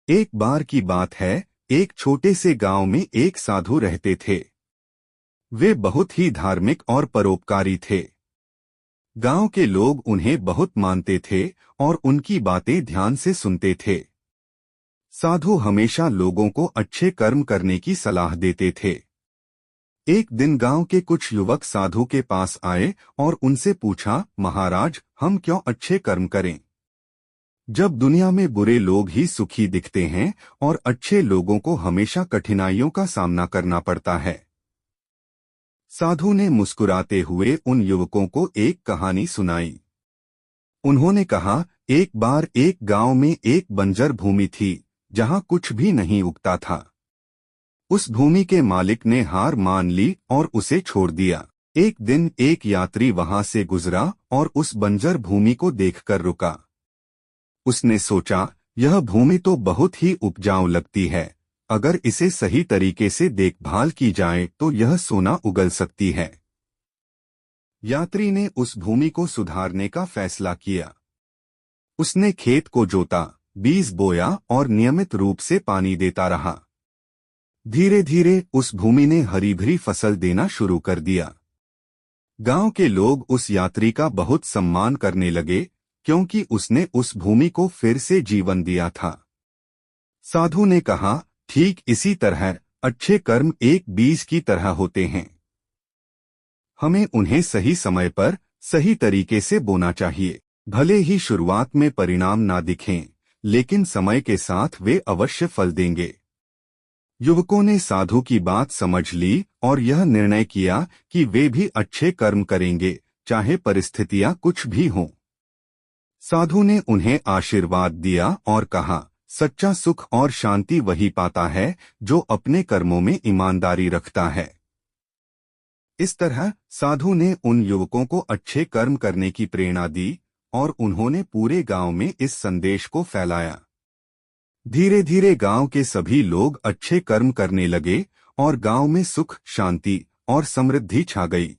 एक बार की बात है, एक छोटे से गांव में एक साधु रहते थे। वे बहुत ही धार्मिक और परोपकारी थे। गांव के लोग उन्हें बहुत मानते थे और उनकी बातें ध्यान से सुनते थे। साधु हमेशा लोगों को अच्छे कर्म करने की सलाह देते थे। एक दिन गांव के कुछ युवक साधु के पास आए और उनसे पूछा, महाराज, हम क्यों अच्छे कर्म करें? जब दुनिया में बुरे लोग ही सुखी दिखते हैं और अच्छे लोगों को हमेशा कठिनाइयों का सामना करना पड़ता है। साधु ने मुस्कुराते हुए उन युवकों को एक कहानी सुनाई। उन्होंने कहा, एक बार एक गांव में एक बंजर भूमि थी जहां कुछ भी नहीं उगता था। उस भूमि के मालिक ने हार मान ली और उसे छोड़ दिया। एक दिन एक यात्री वहां से गुजरा और उस बंजर भूमि को देखकर रुका। उसने सोचा, यह भूमि तो बहुत ही उपजाऊ लगती है। अगर इसे सही तरीके से देखभाल की जाए तो यह सोना उगल सकती है। यात्री ने उस भूमि को सुधारने का फैसला किया। उसने खेत को जोता, बीज बोया और नियमित रूप से पानी देता रहा। धीरे धीरे उस भूमि ने हरी भरी फसल देना शुरू कर दिया। गांव के लोग उस यात्री का बहुत सम्मान करने लगे, क्योंकि उसने उस भूमि को फिर से जीवन दिया था। साधु ने कहा, ठीक इसी तरह अच्छे कर्म एक बीज की तरह होते हैं। हमें उन्हें सही समय पर सही तरीके से बोना चाहिए। भले ही शुरुआत में परिणाम ना दिखें, लेकिन समय के साथ वे अवश्य फल देंगे। युवकों ने साधु की बात समझ ली और यह निर्णय किया कि वे भी अच्छे कर्म करेंगे, चाहे परिस्थितियां कुछ भी हों। साधु ने उन्हें आशीर्वाद दिया और कहा, सच्चा सुख और शांति वही पाता है जो अपने कर्मों में ईमानदारी रखता है। इस तरह साधु ने उन युवकों को अच्छे कर्म करने की प्रेरणा दी और उन्होंने पूरे गांव में इस संदेश को फैलाया। धीरे धीरे गांव के सभी लोग अच्छे कर्म करने लगे और गांव में सुख, शांति और समृद्धि छा गई।